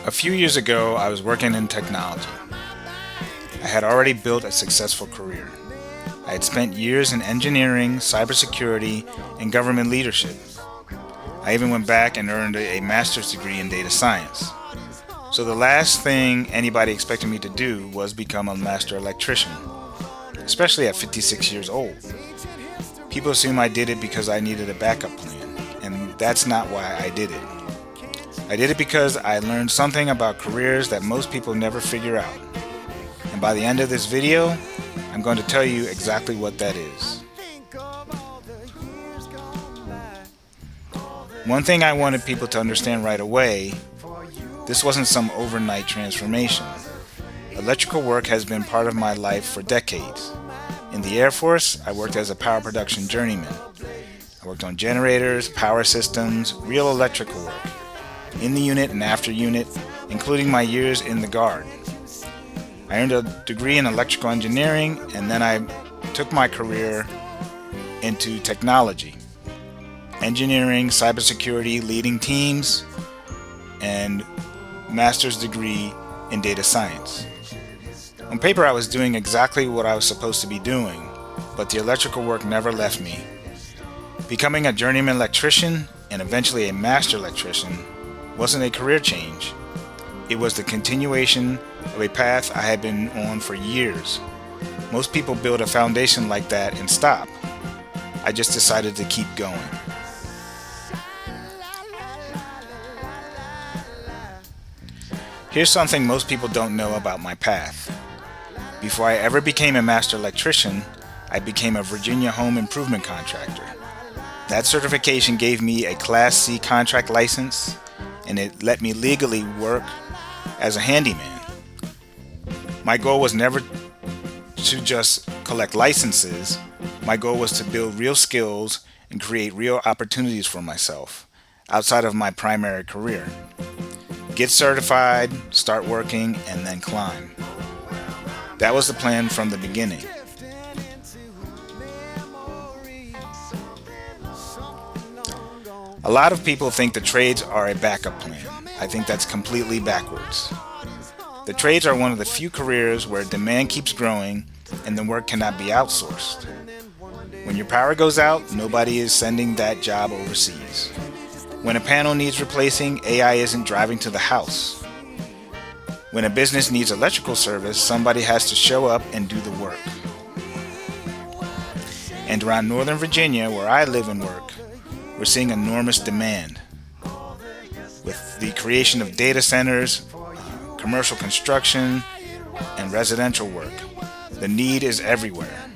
A few years ago, I was working in technology. I had already built a successful career. I had spent years in engineering, cybersecurity, and government leadership. I even went back and earned a master's degree in data science. So the last thing anybody expected me to do was become a master electrician, especially at 56 years old. People assume I did it because I needed a backup plan, and that's not why I did it. I did it because I learned something about careers that most people never figure out. And by the end of this video, I'm going to tell you exactly what that is. One thing I wanted people to understand right away, this wasn't some overnight transformation. Electrical work has been part of my life for decades. In the Air Force, I worked as a power production journeyman. I worked on generators, power systems, real electrical work, in the unit and after unit, including my years in the Guard. I earned a degree in electrical engineering, and then I took my career into technology, engineering, cybersecurity, leading teams, and master's degree in data science. On paper, I was doing exactly what I was supposed to be doing, but the electrical work never left me. Becoming a journeyman electrician and eventually a master electrician wasn't a career change. It was the continuation of a path I had been on for years. Most people build a foundation like that and stop. I just decided to keep going. Here's something most people don't know about my path. Before I ever became a master electrician, I became a Virginia home improvement contractor. That certification gave me a Class C contract license, and it let me legally work as a handyman. My goal was never to just collect licenses. My goal was to build real skills and create real opportunities for myself outside of my primary career. Get certified, start working, and then climb. That was the plan from the beginning. A lot of people think the trades are a backup plan. I think that's completely backwards. The trades are one of the few careers where demand keeps growing and the work cannot be outsourced. When your power goes out, nobody is sending that job overseas. When a panel needs replacing, AI isn't driving to the house. When a business needs electrical service, somebody has to show up and do the work. And around Northern Virginia, where I live and work, we're seeing enormous demand. With the creation of data centers, commercial construction, and residential work, the need is everywhere.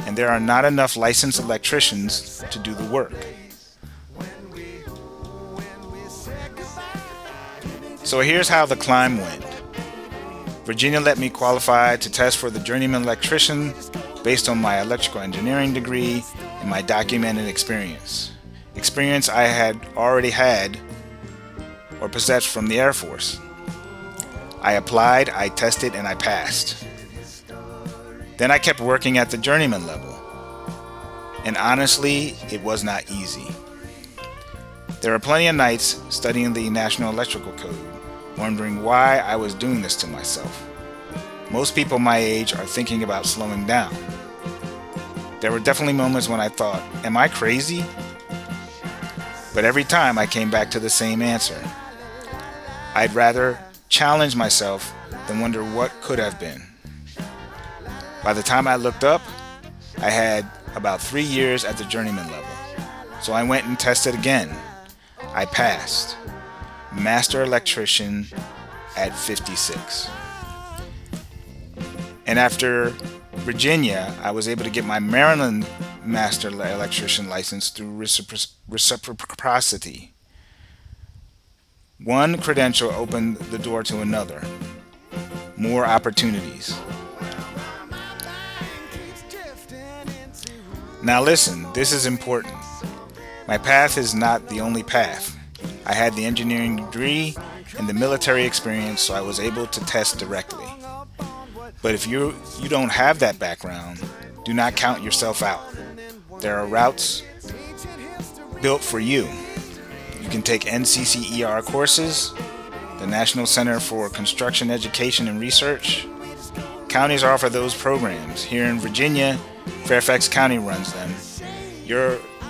And there are not enough licensed electricians to do the work. So here's how the climb went. Virginia let me qualify to test for the journeyman electrician based on my electrical engineering degree and my documented experience. Experience I had already had or possessed from the Air Force. I applied, I tested, and I passed. Then I kept working at the journeyman level. And honestly, it was not easy. There were plenty of nights studying the National Electrical Code, wondering why I was doing this to myself. Most people my age are thinking about slowing down. There were definitely moments when I thought, am I crazy? But every time I came back to the same answer. I'd rather challenge myself than wonder what could have been. By the time I looked up, I had about 3 years at the journeyman level. So I went and tested again. I passed. Master electrician at 56. And after Virginia, I was able to get my Maryland master electrician license through reciprocity. One credential opened the door to another. More opportunities. Now listen, this is important. My path is not the only path. I had the engineering degree and the military experience, so I was able to test directly. But if you don't have that background, do not count yourself out. There are routes built for you. You can take NCCER courses. the National Center for Construction Education and Research. Counties offer those programs. Here in Virginia, Fairfax County runs them.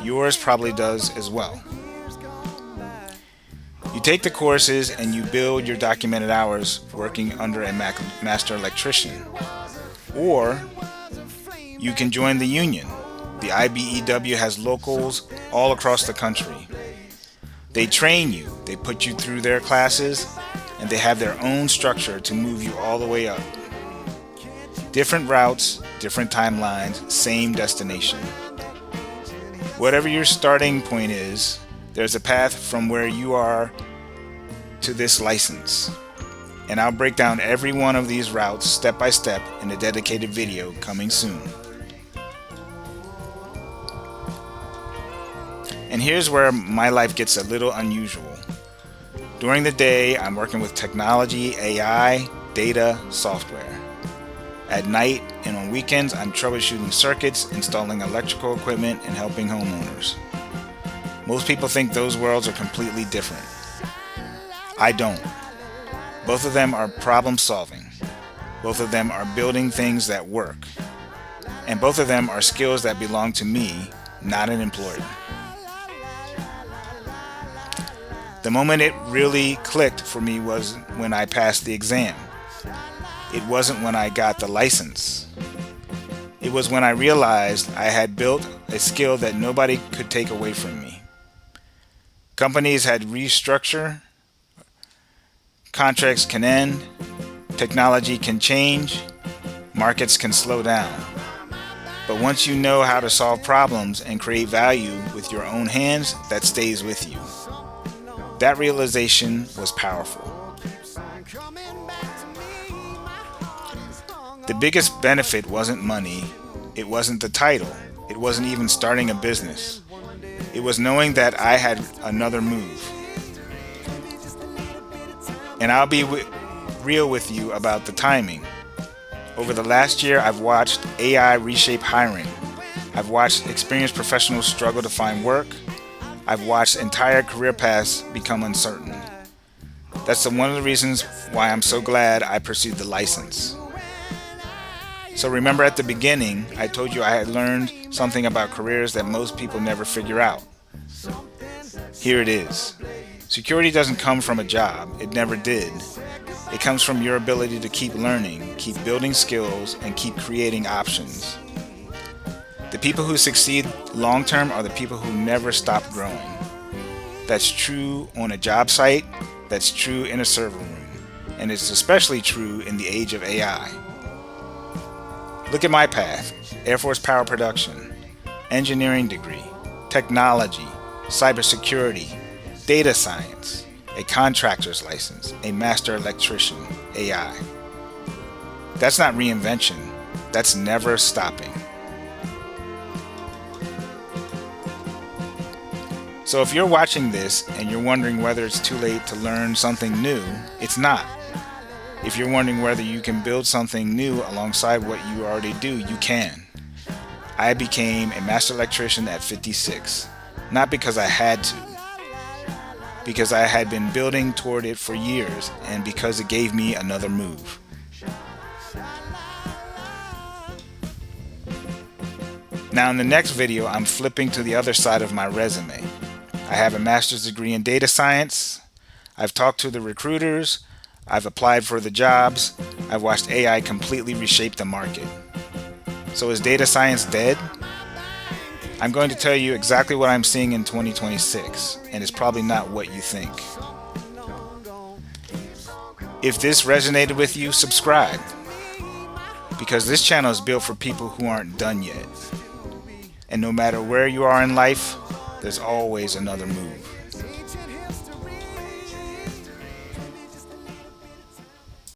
Yours probably does as well. You take the courses and you build your documented hours working under a master electrician. Or you can join the union. The IBEW has locals all across the country. They train you, they put you through their classes, and they have their own structure to move you all the way up. Different routes, different timelines, same destination. Whatever your starting point is, there's a path from where you are to this license. And I'll break down every one of these routes step by step in a dedicated video coming soon. And here's where my life gets a little unusual. During the day, I'm working with technology, AI, data, software. At night and on weekends, I'm troubleshooting circuits, installing electrical equipment, and helping homeowners. Most people think those worlds are completely different. I don't. Both of them are problem solving. Both of them are building things that work. And both of them are skills that belong to me, not an employer. The moment it really clicked for me was when I passed the exam. It wasn't when I got the license. It was when I realized I had built a skill that nobody could take away from me. Companies had restructure, contracts can end, technology can change, markets can slow down. But once you know how to solve problems and create value with your own hands, that stays with you. That realization was powerful. The biggest benefit wasn't money, it wasn't the title, it wasn't even starting a business. It was knowing that I had another move. And I'll be real with you about the timing. Over the last year, I've watched AI reshape hiring. I've watched experienced professionals struggle to find work. I've watched entire career paths become uncertain. That's one of the reasons why I'm so glad I pursued the license. So remember at the beginning, I told you I had learned something about careers that most people never figure out. Here it is. Security doesn't come from a job. It never did. It comes from your ability to keep learning, keep building skills, and keep creating options. The people who succeed long-term are the people who never stop growing. That's true on a job site, that's true in a server room, and it's especially true in the age of AI. Look at my path: Air Force Power Production, engineering degree, technology, cybersecurity, data science, a contractor's license, a master electrician, AI. That's not reinvention, that's never stopping. So if you're watching this and you're wondering whether it's too late to learn something new, it's not. If you're wondering whether you can build something new alongside what you already do, you can. I became a master electrician at 56, not because I had to, because I had been building toward it for years and because it gave me another move. Now in the next video, I'm flipping to the other side of my resume. I have a master's degree in data science. I've talked to the recruiters. I've applied for the jobs. I've watched AI completely reshape the market. So is data science dead? I'm going to tell you exactly what I'm seeing in 2026, and it's probably not what you think. If this resonated with you, subscribe, because this channel is built for people who aren't done yet. And no matter where you are in life, there's always another move.